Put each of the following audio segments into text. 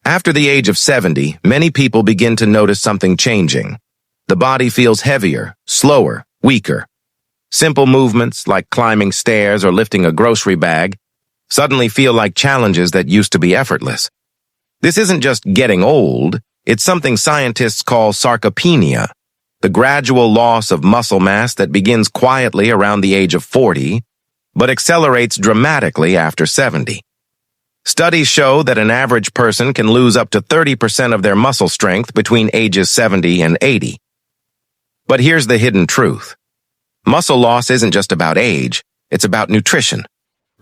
After the age of 70, many people begin to notice something changing. The body feels heavier, slower, weaker. Simple movements like climbing stairs or lifting a grocery bag suddenly feel like challenges that used to be effortless. This isn't just getting old, it's something scientists call sarcopenia, the gradual loss of muscle mass that begins quietly around the age of 40, but accelerates dramatically after 70. Studies show that an average person can lose up to 30% of their muscle strength between ages 70 and 80. But here's the hidden truth. Muscle loss isn't just about age, it's about nutrition,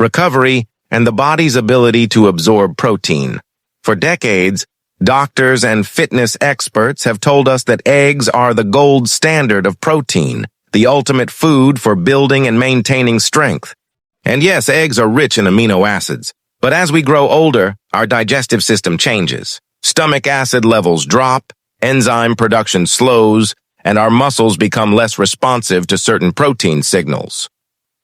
recovery, and the body's ability to absorb protein. For decades, doctors and fitness experts have told us that eggs are the gold standard of protein, the ultimate food for building and maintaining strength. And yes, eggs are rich in amino acids. But as we grow older, our digestive system changes. Stomach acid levels drop, enzyme production slows, and our muscles become less responsive to certain protein signals.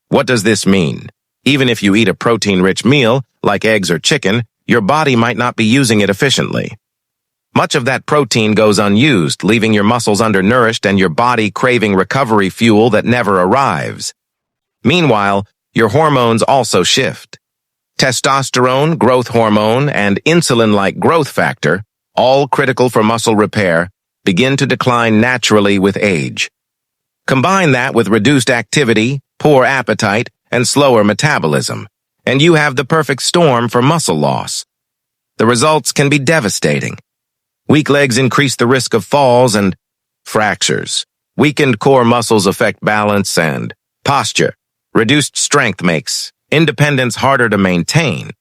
What does this mean? Even if you eat a protein-rich meal, like eggs or chicken, your body might not be using it efficiently. Much of that protein goes unused, leaving your muscles undernourished and your body craving recovery fuel that never arrives. Meanwhile, your hormones also shift. Testosterone, growth hormone, and insulin-like growth factor, all critical for muscle repair, begin to decline naturally with age. Combine that with reduced activity, poor appetite, and slower metabolism, and you have the perfect storm for muscle loss. The results can be devastating. Weak legs increase the risk of falls and fractures. Weakened core muscles affect balance and posture. Reduced strength makes independence harder to maintain.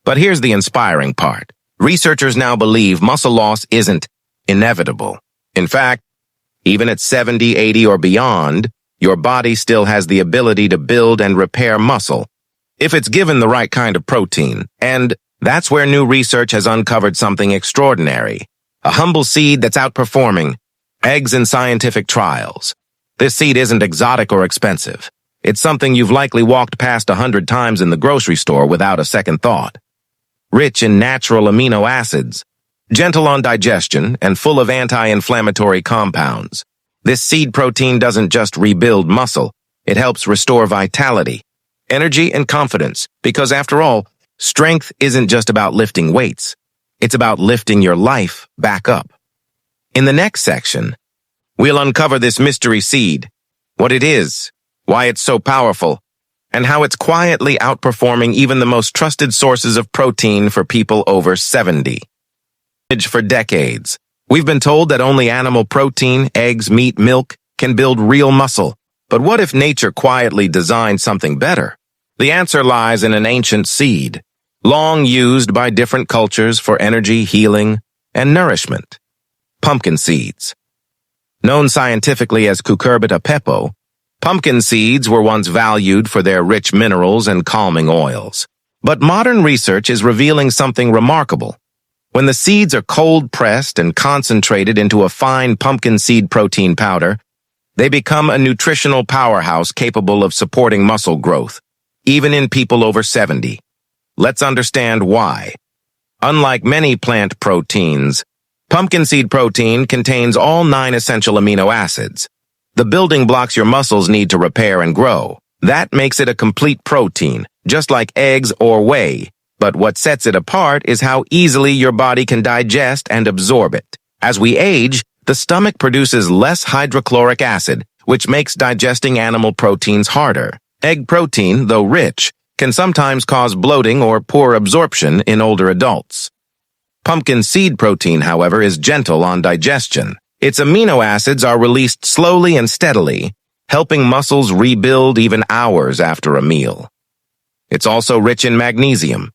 But here's the inspiring part. Researchers now believe muscle loss isn't inevitable. In fact, even at 70, 80, or beyond, your body still has the ability to build and repair muscle, if it's given the right kind of protein. And that's where new research has uncovered something extraordinary. A humble seed that's outperforming eggs in scientific trials. This seed isn't exotic or expensive. It's something you've likely walked past 100 times in the grocery store without a second thought. Rich in natural amino acids, gentle on digestion, and full of anti-inflammatory compounds. This seed protein doesn't just rebuild muscle, it helps restore vitality, energy, and confidence, because after all, strength isn't just about lifting weights. It's about lifting your life back up. In the next section, we'll uncover this mystery seed, what it is, why it's so powerful, and how it's quietly outperforming even the most trusted sources of protein for people over 70. For decades, we've been told that only animal protein, eggs, meat, milk, can build real muscle. But what if nature quietly designed something better? The answer lies in an ancient seed, long used by different cultures for energy, healing, and nourishment. Pumpkin seeds. Known scientifically as cucurbita pepo, pumpkin seeds were once valued for their rich minerals and calming oils. But modern research is revealing something remarkable. When the seeds are cold-pressed and concentrated into a fine pumpkin seed protein powder, they become a nutritional powerhouse capable of supporting muscle growth, even in people over 70. Let's understand why. Unlike many plant proteins, pumpkin seed protein contains all 9 essential amino acids, the building blocks your muscles need to repair and grow. That makes it a complete protein, just like eggs or whey. But what sets it apart is how easily your body can digest and absorb it. As we age, the stomach produces less hydrochloric acid, which makes digesting animal proteins harder. Egg protein, though rich, can sometimes cause bloating or poor absorption in older adults. Pumpkin seed protein, however, is gentle on digestion. Its amino acids are released slowly and steadily, helping muscles rebuild even hours after a meal. It's also rich in magnesium,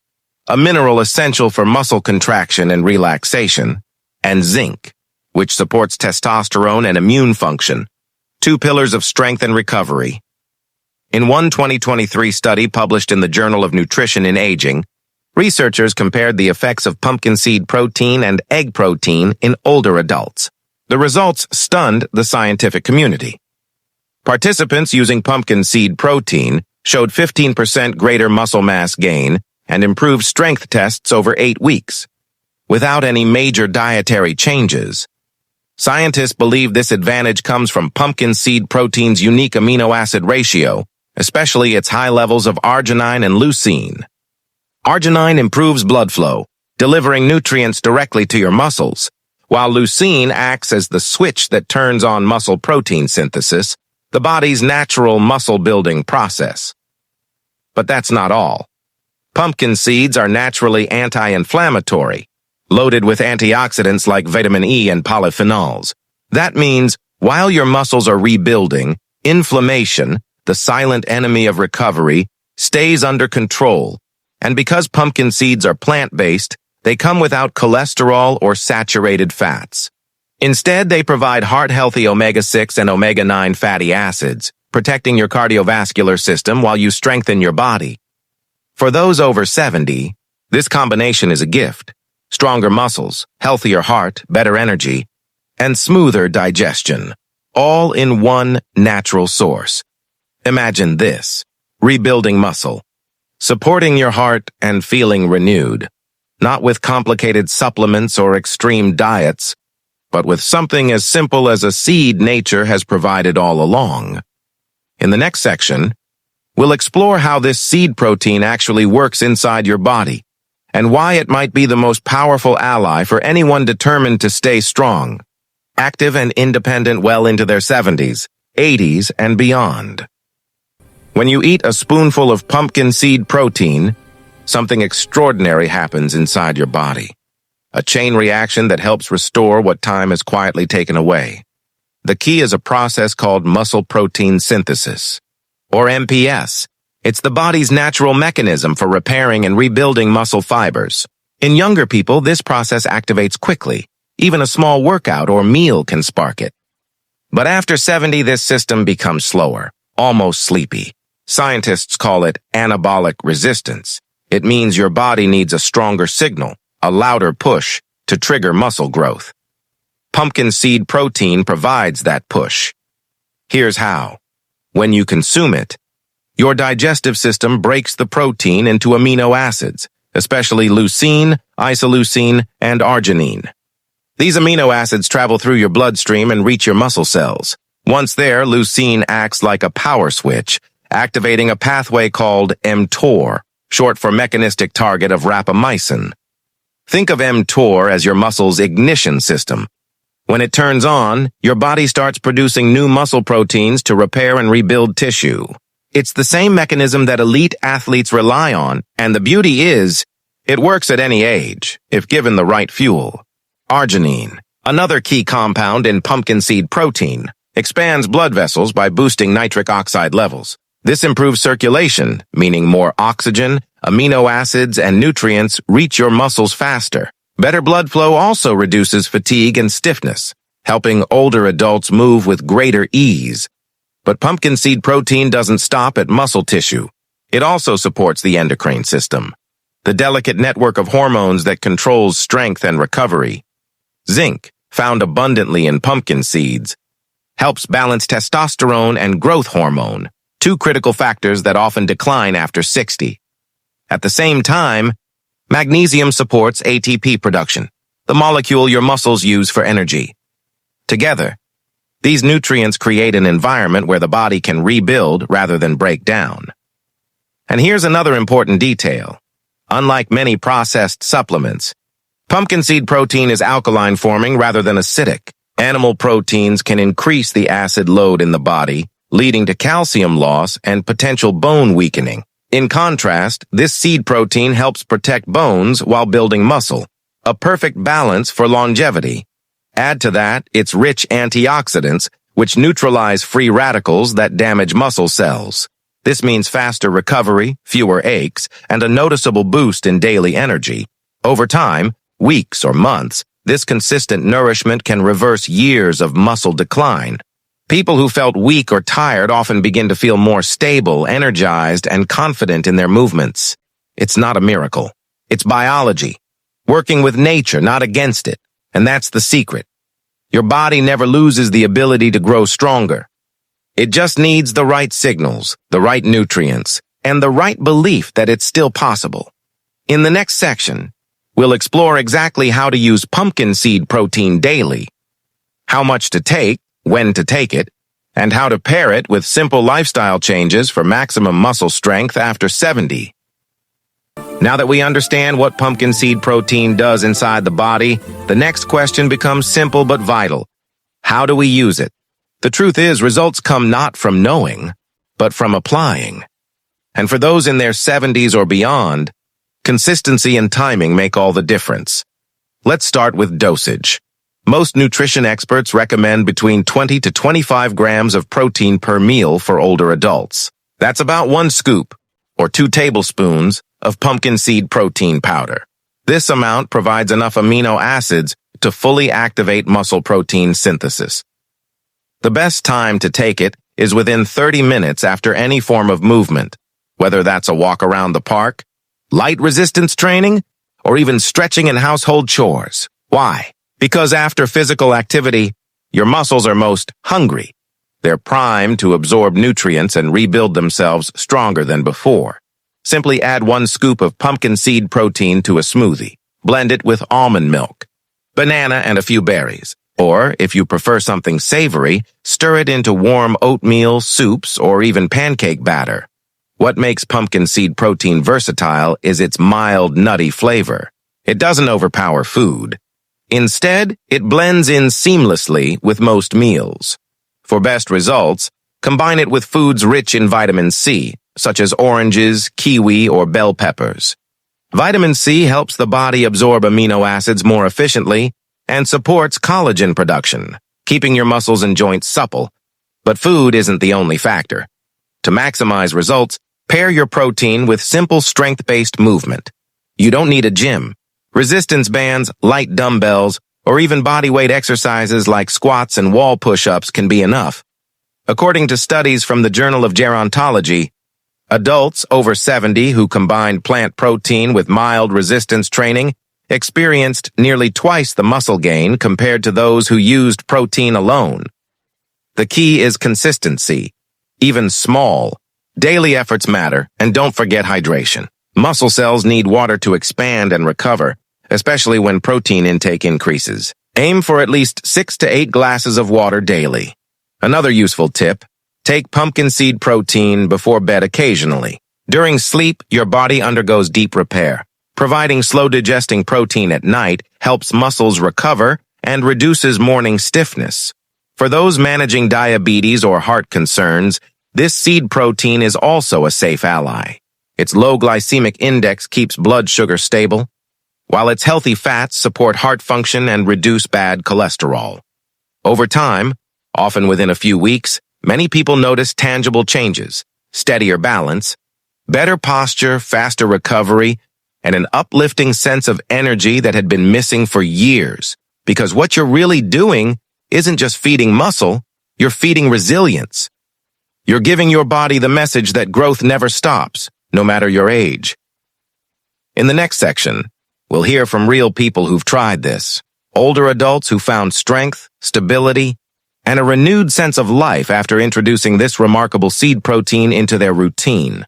a mineral essential for muscle contraction and relaxation, and zinc, which supports testosterone and immune function, 2 pillars of strength and recovery. In one 2023 study published in the Journal of Nutrition in Aging, researchers compared the effects of pumpkin seed protein and egg protein in older adults. The results stunned the scientific community. Participants using pumpkin seed protein showed 15% greater muscle mass gain and improved strength tests over 8 weeks. without any major dietary changes. Scientists believe this advantage comes from pumpkin seed protein's unique amino acid ratio, especially its high levels of arginine and leucine. Arginine improves blood flow, delivering nutrients directly to your muscles, while leucine acts as the switch that turns on muscle protein synthesis, the body's natural muscle-building process. But that's not all. Pumpkin seeds are naturally anti-inflammatory, loaded with antioxidants like vitamin E and polyphenols. That means while your muscles are rebuilding, inflammation, the silent enemy of recovery, stays under control. And because pumpkin seeds are plant-based, they come without cholesterol or saturated fats. Instead, they provide heart-healthy omega-6 and omega-9 fatty acids, protecting your cardiovascular system while you strengthen your body. For those over 70, this combination is a gift. Stronger muscles, healthier heart, better energy, and smoother digestion, all in one natural source. Imagine this: rebuilding muscle, supporting your heart and feeling renewed, not with complicated supplements or extreme diets, but with something as simple as a seed nature has provided all along. In the next section, we'll explore how this seed protein actually works inside your body, and why it might be the most powerful ally for anyone determined to stay strong, active and independent well into their 70s, 80s, and beyond. When you eat a spoonful of pumpkin seed protein, something extraordinary happens inside your body. A chain reaction that helps restore what time has quietly taken away. The key is a process called muscle protein synthesis, or MPS. It's the body's natural mechanism for repairing and rebuilding muscle fibers. In younger people, this process activates quickly. Even a small workout or meal can spark it. But after 70, this system becomes slower, almost sleepy. Scientists call it anabolic resistance. It means your body needs a stronger signal, a louder push, to trigger muscle growth. Pumpkin seed protein provides that push. Here's how. When you consume it, your digestive system breaks the protein into amino acids, especially leucine, isoleucine, and arginine. These amino acids travel through your bloodstream and reach your muscle cells. Once there, leucine acts like a power switch, activating a pathway called mTOR, short for mechanistic target of rapamycin. Think of mTOR as your muscle's ignition system. When it turns on, your body starts producing new muscle proteins to repair and rebuild tissue. It's the same mechanism that elite athletes rely on, and the beauty is, it works at any age, if given the right fuel. Arginine, another key compound in pumpkin seed protein, expands blood vessels by boosting nitric oxide levels. This improves circulation, meaning more oxygen, amino acids, and nutrients reach your muscles faster. Better blood flow also reduces fatigue and stiffness, helping older adults move with greater ease. But pumpkin seed protein doesn't stop at muscle tissue. It also supports the endocrine system, the delicate network of hormones that controls strength and recovery. Zinc, found abundantly in pumpkin seeds, helps balance testosterone and growth hormone, two critical factors that often decline after 60. At the same time, magnesium supports ATP production, the molecule your muscles use for energy. Together, these nutrients create an environment where the body can rebuild rather than break down. And here's another important detail. Unlike many processed supplements, pumpkin seed protein is alkaline forming rather than acidic. Animal proteins can increase the acid load in the body, leading to calcium loss and potential bone weakening. In contrast, this seed protein helps protect bones while building muscle, a perfect balance for longevity. Add to that its rich antioxidants, which neutralize free radicals that damage muscle cells. This means faster recovery, fewer aches, and a noticeable boost in daily energy. Over time, weeks or months, this consistent nourishment can reverse years of muscle decline. People who felt weak or tired often begin to feel more stable, energized, and confident in their movements. It's not a miracle. It's biology, working with nature, not against it. And that's the secret. Your body never loses the ability to grow stronger. It just needs the right signals, the right nutrients, and the right belief that it's still possible. In the next section, we'll explore exactly how to use pumpkin seed protein daily, how much to take, when to take it, and how to pair it with simple lifestyle changes for maximum muscle strength after 70. Now that we understand what pumpkin seed protein does inside the body, the next question becomes simple but vital. How do we use it? The truth is, results come not from knowing, but from applying. And for those in their 70s or beyond, consistency and timing make all the difference. Let's start with dosage. Most nutrition experts recommend between 20 to 25 grams of protein per meal for older adults. That's about 1 scoop, or 2 tablespoons, of pumpkin seed protein powder. This amount provides enough amino acids to fully activate muscle protein synthesis. The best time to take it is within 30 minutes after any form of movement, whether that's a walk around the park, light resistance training, or even stretching and household chores. Why? Because after physical activity, your muscles are most hungry. They're primed to absorb nutrients and rebuild themselves stronger than before. Simply add 1 scoop of pumpkin seed protein to a smoothie. Blend it with almond milk, banana, and a few berries. Or, if you prefer something savory, stir it into warm oatmeal, soups, or even pancake batter. What makes pumpkin seed protein versatile is its mild, nutty flavor. It doesn't overpower food. Instead, it blends in seamlessly with most meals. For best results, combine it with foods rich in vitamin C, such as oranges, kiwi, or bell peppers. Vitamin C helps the body absorb amino acids more efficiently and supports collagen production, keeping your muscles and joints supple. But food isn't the only factor. To maximize results, pair your protein with simple strength-based movement. You don't need a gym. Resistance bands, light dumbbells, or even bodyweight exercises like squats and wall push-ups can be enough. According to studies from the Journal of Gerontology, adults over 70 who combined plant protein with mild resistance training experienced nearly twice the muscle gain compared to those who used protein alone. The key is consistency. Even small, daily efforts matter, and don't forget hydration. Muscle cells need water to expand and recover, especially when protein intake increases. Aim for at least 6 to 8 glasses of water daily. Another useful tip: take pumpkin seed protein before bed occasionally. During sleep, your body undergoes deep repair. Providing slow-digesting protein at night helps muscles recover and reduces morning stiffness. For those managing diabetes or heart concerns, this seed protein is also a safe ally. Its low glycemic index keeps blood sugar stable, while its healthy fats support heart function and reduce bad cholesterol. Over time, often within a few weeks, many people notice tangible changes: steadier balance, better posture, faster recovery, and an uplifting sense of energy that had been missing for years. Because what you're really doing isn't just feeding muscle, you're feeding resilience. You're giving your body the message that growth never stops, no matter your age. In the next section, we'll hear from real people who've tried this, older adults who found strength, stability, and a renewed sense of life after introducing this remarkable seed protein into their routine.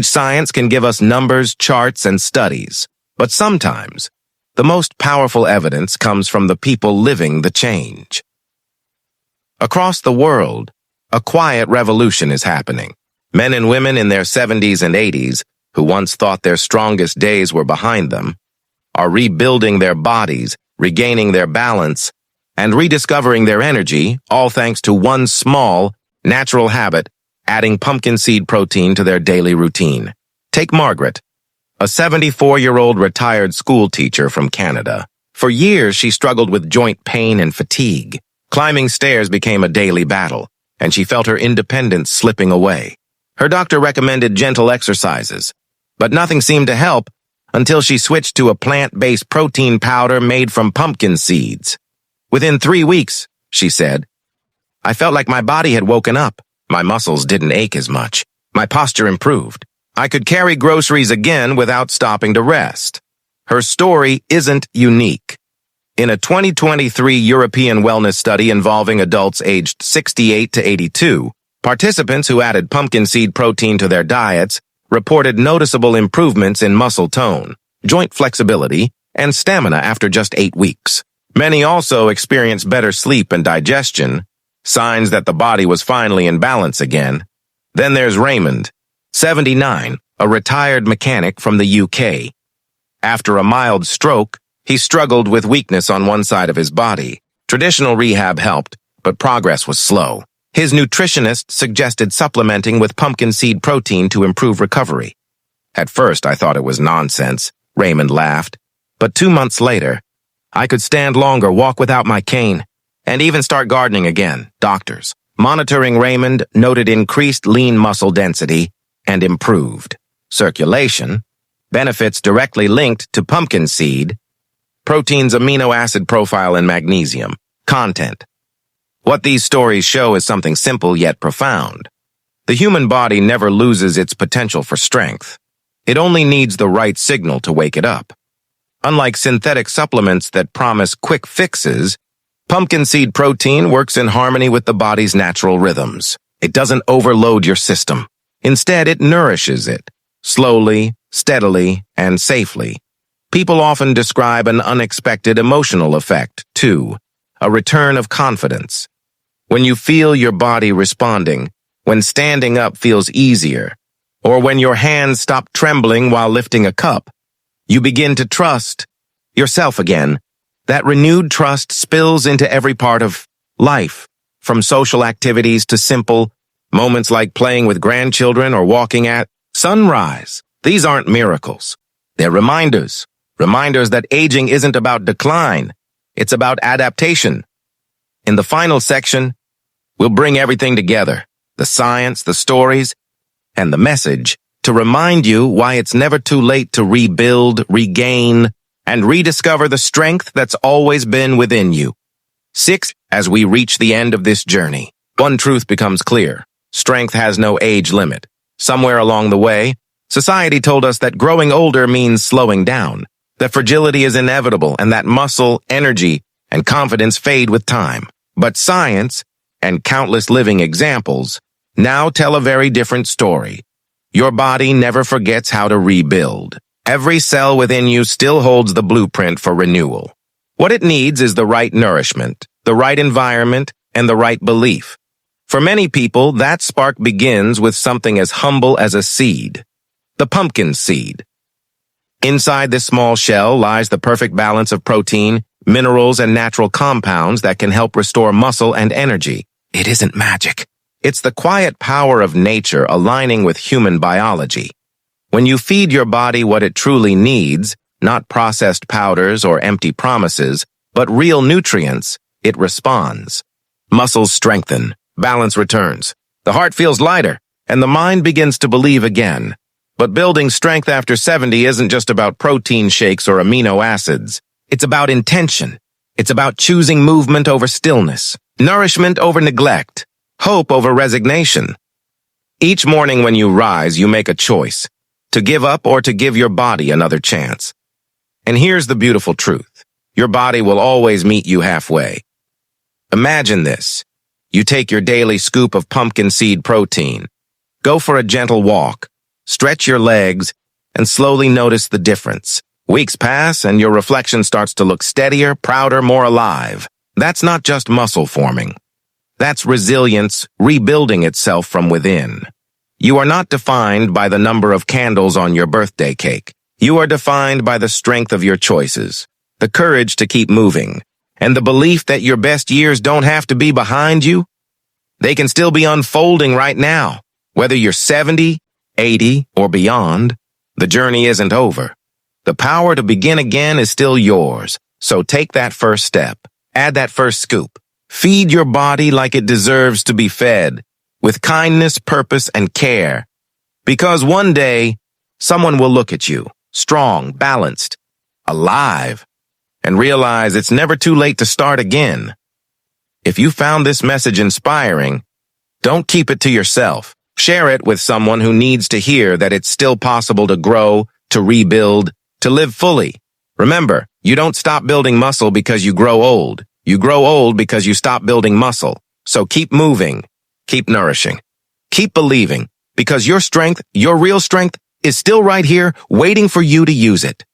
Science can give us numbers, charts, and studies, but sometimes the most powerful evidence comes from the people living the change. Across the world, a quiet revolution is happening. Men and women in their 70s and 80s, who once thought their strongest days were behind them, are rebuilding their bodies, regaining their balance, and rediscovering their energy, all thanks to one small, natural habit: adding pumpkin seed protein to their daily routine. Take Margaret, a 74-year-old retired school teacher from Canada. For years, she struggled with joint pain and fatigue. Climbing stairs became a daily battle, and she felt her independence slipping away. Her doctor recommended gentle exercises, but nothing seemed to help until she switched to a plant-based protein powder made from pumpkin seeds. Within 3 weeks, she said, I felt like my body had woken up. My muscles didn't ache as much. My posture improved. I could carry groceries again without stopping to rest. Her story isn't unique. In a 2023 European wellness study involving adults aged 68 to 82, participants who added pumpkin seed protein to their diets reported noticeable improvements in muscle tone, joint flexibility, and stamina after just 8 weeks. Many also experienced better sleep and digestion, signs that the body was finally in balance again. Then there's Raymond, 79, a retired mechanic from the UK. After a mild stroke, he struggled with weakness on one side of his body. Traditional rehab helped, but progress was slow. His nutritionist suggested supplementing with pumpkin seed protein to improve recovery. At first, I thought it was nonsense. Raymond laughed. But 2 months later, I could stand longer, walk without my cane, and even start gardening again. Doctors monitoring Raymond noted increased lean muscle density and improved circulation, benefits directly linked to pumpkin seed, protein's amino acid profile and magnesium, content. What these stories show is something simple yet profound. The human body never loses its potential for strength. It only needs the right signal to wake it up. Unlike synthetic supplements that promise quick fixes, pumpkin seed protein works in harmony with the body's natural rhythms. It doesn't overload your system. Instead, it nourishes it, slowly, steadily, and safely. People often describe an unexpected emotional effect, too, a return of confidence. When you feel your body responding, when standing up feels easier, or when your hands stop trembling while lifting a cup, you begin to trust yourself again. That renewed trust spills into every part of life, from social activities to simple moments like playing with grandchildren or walking at sunrise. These aren't miracles. They're reminders that aging isn't about decline. It's about adaptation. In the final section, we'll bring everything together, the science, the stories, and the message, to remind you why it's never too late to rebuild, regain, and rediscover the strength that's always been within you. 6. As we reach the end of this journey, one truth becomes clear. Strength has no age limit. Somewhere along the way, society told us that growing older means slowing down, that fragility is inevitable, and that muscle, energy, and confidence fade with time. But science, and countless living examples, now tell a very different story. Your body never forgets how to rebuild. Every cell within you still holds the blueprint for renewal. What it needs is the right nourishment, the right environment, and the right belief. For many people, that spark begins with something as humble as a seed, the pumpkin seed. Inside this small shell lies the perfect balance of protein, minerals, and natural compounds that can help restore muscle and energy. It isn't magic. It's the quiet power of nature aligning with human biology. When you feed your body what it truly needs, not processed powders or empty promises, but real nutrients, it responds. Muscles strengthen, balance returns, the heart feels lighter, and the mind begins to believe again. But building strength after 70 isn't just about protein shakes or amino acids. It's about intention. It's about choosing movement over stillness, nourishment over neglect, hope over resignation. Each morning when you rise, you make a choice, to give up or to give your body another chance. And here's the beautiful truth. Your body will always meet you halfway. Imagine this. You take your daily scoop of pumpkin seed protein. Go for a gentle walk. Stretch your legs and slowly notice the difference. Weeks pass and your reflection starts to look steadier, prouder, more alive. That's not just muscle forming. That's resilience rebuilding itself from within. You are not defined by the number of candles on your birthday cake. You are defined by the strength of your choices, the courage to keep moving, and the belief that your best years don't have to be behind you. They can still be unfolding right now. Whether you're 70, 80, or beyond, the journey isn't over. The power to begin again is still yours, so take that first step. Add that first scoop. Feed your body like it deserves to be fed, with kindness, purpose, and care. Because one day, someone will look at you, strong, balanced, alive, and realize it's never too late to start again. If you found this message inspiring, don't keep it to yourself. Share it with someone who needs to hear that it's still possible to grow, to rebuild, to live fully. Remember, you don't stop building muscle because you grow old. You grow old because you stop building muscle. So keep moving, keep nourishing, keep believing, because your strength, your real strength, is still right here waiting for you to use it.